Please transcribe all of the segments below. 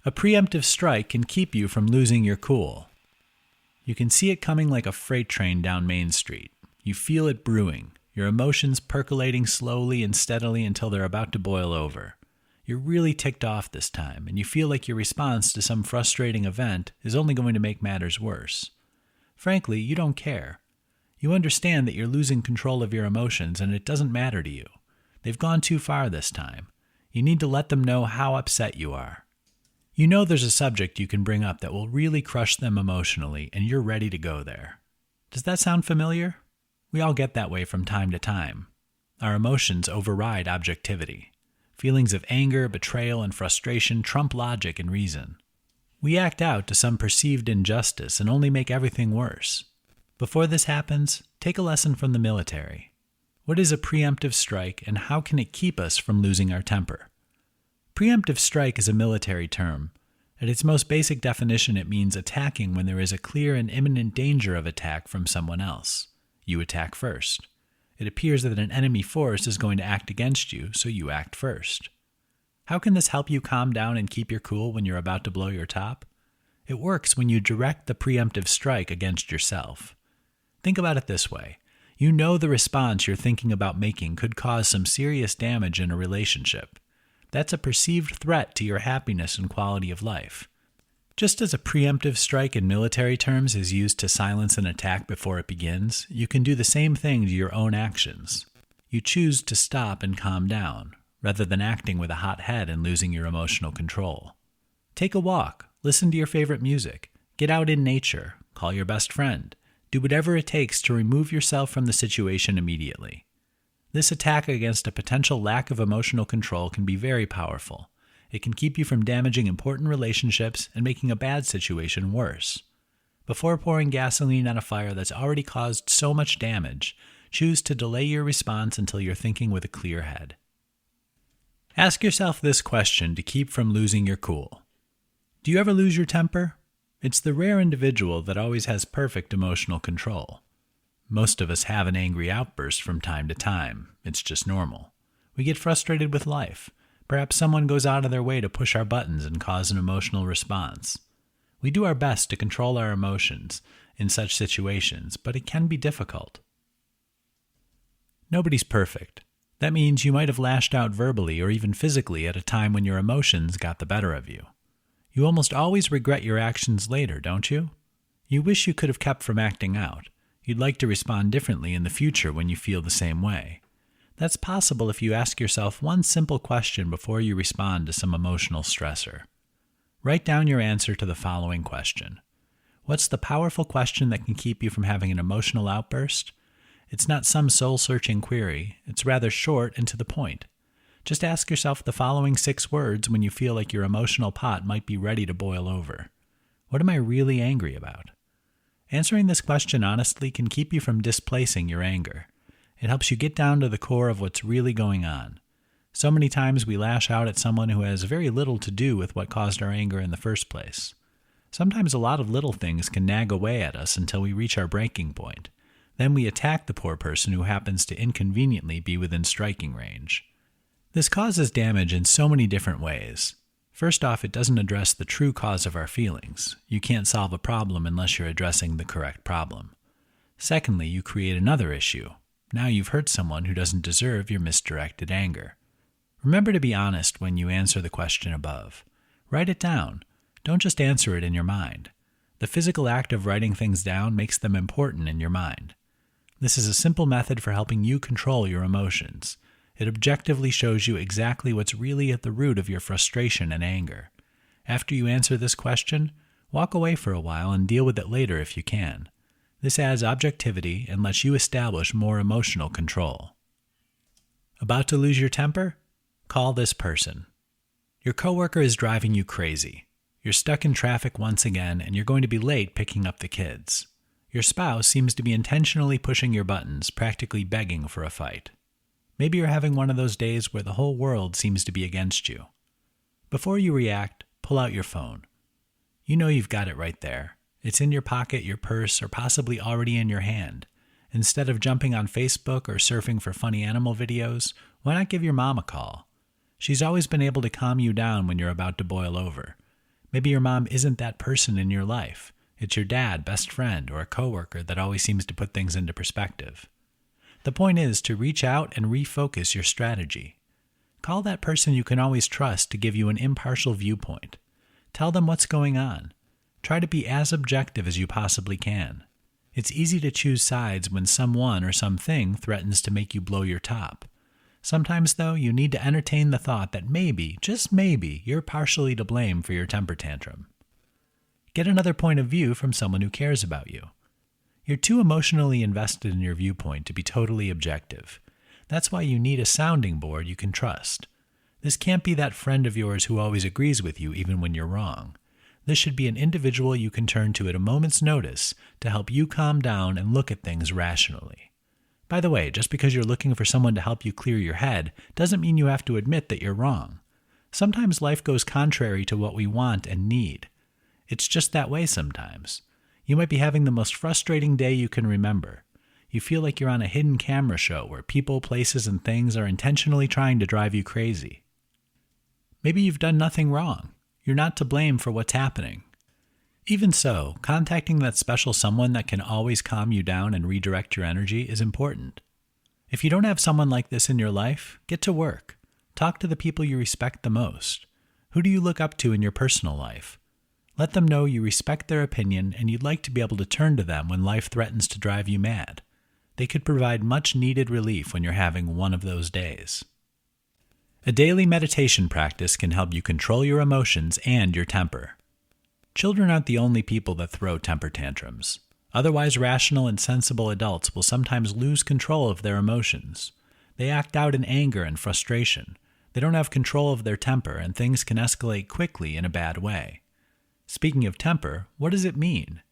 A preemptive strike can keep you from losing your cool. You can see it coming like a freight train down Main Street. You feel it brewing, your emotions percolating slowly and steadily until they're about to boil over. You're really ticked off this time, and you feel like your response to some frustrating event is only going to make matters worse. Frankly, you don't care. You understand that you're losing control of your emotions and it doesn't matter to you. They've gone too far this time. You need to let them know how upset you are. You know there's a subject you can bring up that will really crush them emotionally, and you're ready to go there. Does that sound familiar? We all get that way from time to time. Our emotions override objectivity. Feelings of anger, betrayal, and frustration trump logic and reason. We act out to some perceived injustice and only make everything worse. Before this happens, take a lesson from the military. What is a preemptive strike, and how can it keep us from losing our temper? Preemptive strike is a military term. At its most basic definition, it means attacking when there is a clear and imminent danger of attack from someone else. You attack first. It appears that an enemy force is going to act against you, so you act first. How can this help you calm down and keep your cool when you're about to blow your top? It works when you direct the preemptive strike against yourself. Think about it this way. You know the response you're thinking about making could cause some serious damage in a relationship. That's a perceived threat to your happiness and quality of life. Just as a preemptive strike in military terms is used to silence an attack before it begins, you can do the same thing to your own actions. You choose to stop and calm down, rather than acting with a hot head and losing your emotional control. Take a walk, listen to your favorite music, get out in nature, call your best friend. Do whatever it takes to remove yourself from the situation immediately. This attack against a potential lack of emotional control can be very powerful. It can keep you from damaging important relationships and making a bad situation worse. Before pouring gasoline on a fire that's already caused so much damage, choose to delay your response until you're thinking with a clear head. Ask yourself this question to keep from losing your cool. Do you ever lose your temper? It's the rare individual that always has perfect emotional control. Most of us have an angry outburst from time to time. It's just normal. We get frustrated with life. Perhaps someone goes out of their way to push our buttons and cause an emotional response. We do our best to control our emotions in such situations, but it can be difficult. Nobody's perfect. That means you might have lashed out verbally or even physically at a time when your emotions got the better of you. You almost always regret your actions later, don't you? You wish you could have kept from acting out. You'd like to respond differently in the future when you feel the same way. That's possible if you ask yourself one simple question before you respond to some emotional stressor. Write down your answer to the following question. What's the powerful question that can keep you from having an emotional outburst? It's not some soul-searching query. It's rather short and to the point. Just ask yourself the following 6 words when you feel like your emotional pot might be ready to boil over. What am I really angry about? Answering this question honestly can keep you from displacing your anger. It helps you get down to the core of what's really going on. So many times we lash out at someone who has very little to do with what caused our anger in the first place. Sometimes a lot of little things can nag away at us until we reach our breaking point. Then we attack the poor person who happens to inconveniently be within striking range. This causes damage in so many different ways. First off, it doesn't address the true cause of our feelings. You can't solve a problem unless you're addressing the correct problem. Secondly, you create another issue. Now you've hurt someone who doesn't deserve your misdirected anger. Remember to be honest when you answer the question above. Write it down. Don't just answer it in your mind. The physical act of writing things down makes them important in your mind. This is a simple method for helping you control your emotions. It objectively shows you exactly what's really at the root of your frustration and anger. After you answer this question, walk away for a while and deal with it later if you can. This adds objectivity and lets you establish more emotional control. About to lose your temper? Call this person. Your coworker is driving you crazy. You're stuck in traffic once again and you're going to be late picking up the kids. Your spouse seems to be intentionally pushing your buttons, practically begging for a fight. Maybe you're having one of those days where the whole world seems to be against you. Before you react, pull out your phone. You know you've got it right there. It's in your pocket, your purse, or possibly already in your hand. Instead of jumping on Facebook or surfing for funny animal videos, why not give your mom a call? She's always been able to calm you down when you're about to boil over. Maybe your mom isn't that person in your life. It's your dad, best friend, or a coworker that always seems to put things into perspective. The point is to reach out and refocus your strategy. Call that person you can always trust to give you an impartial viewpoint. Tell them what's going on. Try to be as objective as you possibly can. It's easy to choose sides when someone or something threatens to make you blow your top. Sometimes, though, you need to entertain the thought that maybe, just maybe, you're partially to blame for your temper tantrum. Get another point of view from someone who cares about you. You're too emotionally invested in your viewpoint to be totally objective. That's why you need a sounding board you can trust. This can't be that friend of yours who always agrees with you even when you're wrong. This should be an individual you can turn to at a moment's notice to help you calm down and look at things rationally. By the way, just because you're looking for someone to help you clear your head doesn't mean you have to admit that you're wrong. Sometimes life goes contrary to what we want and need. It's just that way sometimes. You might be having the most frustrating day you can remember. You feel like you're on a hidden camera show where people, places, and things are intentionally trying to drive you crazy. Maybe you've done nothing wrong. You're not to blame for what's happening. Even so, contacting that special someone that can always calm you down and redirect your energy is important. If you don't have someone like this in your life, get to work. Talk to the people you respect the most. Who do you look up to in your personal life? Let them know you respect their opinion and you'd like to be able to turn to them when life threatens to drive you mad. They could provide much needed relief when you're having one of those days. A daily meditation practice can help you control your emotions and your temper. Children aren't the only people that throw temper tantrums. Otherwise rational and sensible adults will sometimes lose control of their emotions. They act out in anger and frustration. They don't have control of their temper, and things can escalate quickly in a bad way. Speaking of temper, what does it mean?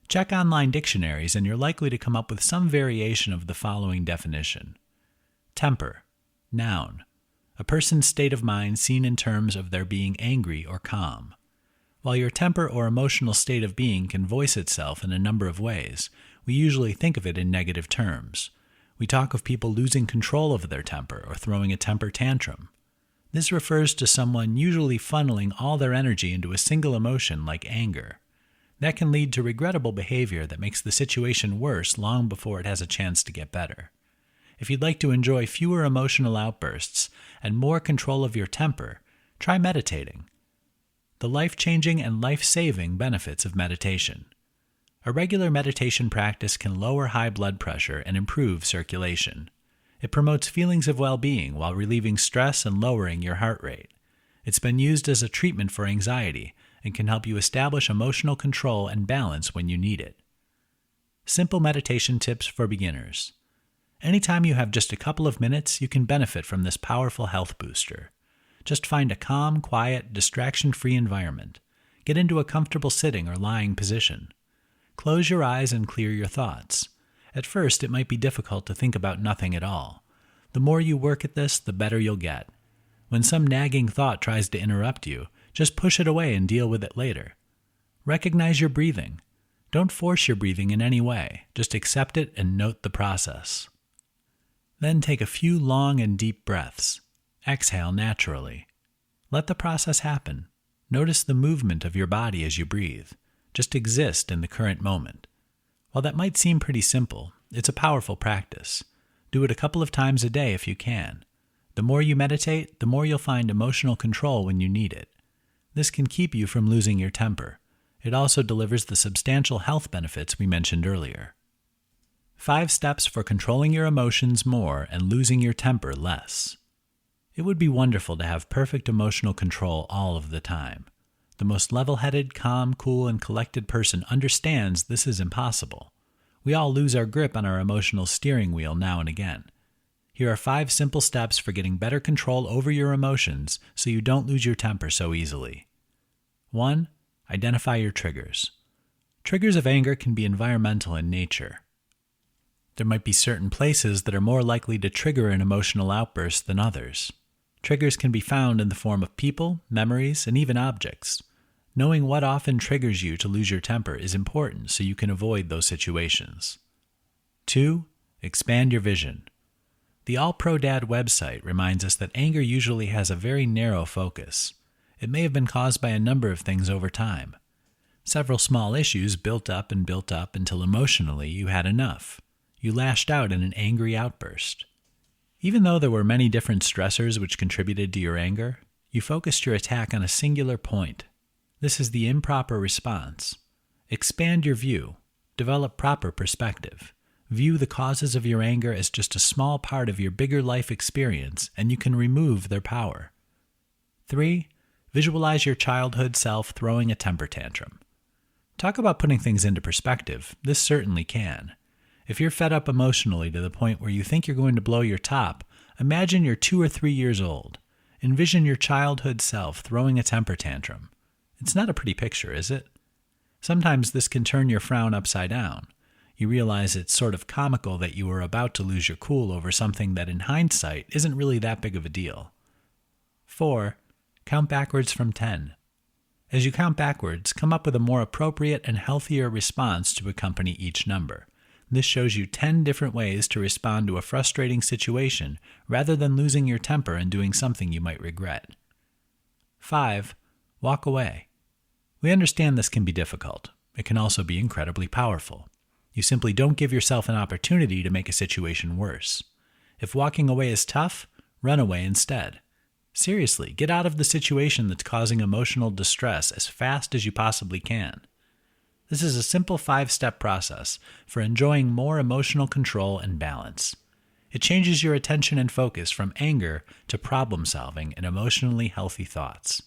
Check online dictionaries and you're likely to come up with some variation of the following definition. Temper, noun, a person's state of mind seen in terms of their being angry or calm. While your temper or emotional state of being can voice itself in a number of ways, we usually think of it in negative terms. We talk of people losing control of their temper or throwing a temper tantrum. This refers to someone usually funneling all their energy into a single emotion like anger. That can lead to regrettable behavior that makes the situation worse long before it has a chance to get better. If you'd like to enjoy fewer emotional outbursts and more control of your temper, try meditating. The life-changing and life-saving benefits of meditation. A regular meditation practice can lower high blood pressure and improve circulation. It promotes feelings of well-being while relieving stress and lowering your heart rate. It's been used as a treatment for anxiety and can help you establish emotional control and balance when you need it. Simple meditation tips for beginners. Anytime you have just a couple of minutes, you can benefit from this powerful health booster. Just find a calm, quiet, distraction-free environment. Get into a comfortable sitting or lying position. Close your eyes and clear your thoughts. At first, it might be difficult to think about nothing at all. The more you work at this, the better you'll get. When some nagging thought tries to interrupt you, just push it away and deal with it later. Recognize your breathing. Don't force your breathing in any way. Just accept it and note the process. Then take a few long and deep breaths. Exhale naturally. Let the process happen. Notice the movement of your body as you breathe. Just exist in the current moment. While that might seem pretty simple, it's a powerful practice. Do it a couple of times a day if you can. The more you meditate, the more you'll find emotional control when you need it. This can keep you from losing your temper. It also delivers the substantial health benefits we mentioned earlier. 5 steps for controlling your emotions more and losing your temper less. It would be wonderful to have perfect emotional control all of the time. The most level-headed, calm, cool, and collected person understands this is impossible. We all lose our grip on our emotional steering wheel now and again. Here are 5 simple steps for getting better control over your emotions so you don't lose your temper so easily. 1. Identify your triggers. Triggers of anger can be environmental in nature. There might be certain places that are more likely to trigger an emotional outburst than others. Triggers can be found in the form of people, memories, and even objects. Knowing what often triggers you to lose your temper is important so you can avoid those situations. 2. Expand your vision. The All Pro Dad website reminds us that anger usually has a very narrow focus. It may have been caused by a number of things over time. Several small issues built up until emotionally you had enough. You lashed out in an angry outburst. Even though there were many different stressors which contributed to your anger, you focused your attack on a singular point. This is the improper response. Expand your view. Develop proper perspective. View the causes of your anger as just a small part of your bigger life experience, and you can remove their power. 3. Visualize your childhood self throwing a temper tantrum. Talk about putting things into perspective. This certainly can. If you're fed up emotionally to the point where you think you're going to blow your top, imagine you're 2 or 3 years old. Envision your childhood self throwing a temper tantrum. It's not a pretty picture, is it? Sometimes this can turn your frown upside down. You realize it's sort of comical that you were about to lose your cool over something that in hindsight isn't really that big of a deal. 4. Count backwards from 10. As you count backwards, come up with a more appropriate and healthier response to accompany each number. This shows you 10 different ways to respond to a frustrating situation rather than losing your temper and doing something you might regret. 5. Walk away. We understand this can be difficult. It can also be incredibly powerful. You simply don't give yourself an opportunity to make a situation worse. If walking away is tough, run away instead. Seriously, get out of the situation that's causing emotional distress as fast as you possibly can. This is a simple 5-step process for enjoying more emotional control and balance. It changes your attention and focus from anger to problem solving and emotionally healthy thoughts.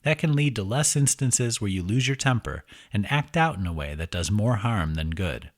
That can lead to less instances where you lose your temper and act out in a way that does more harm than good.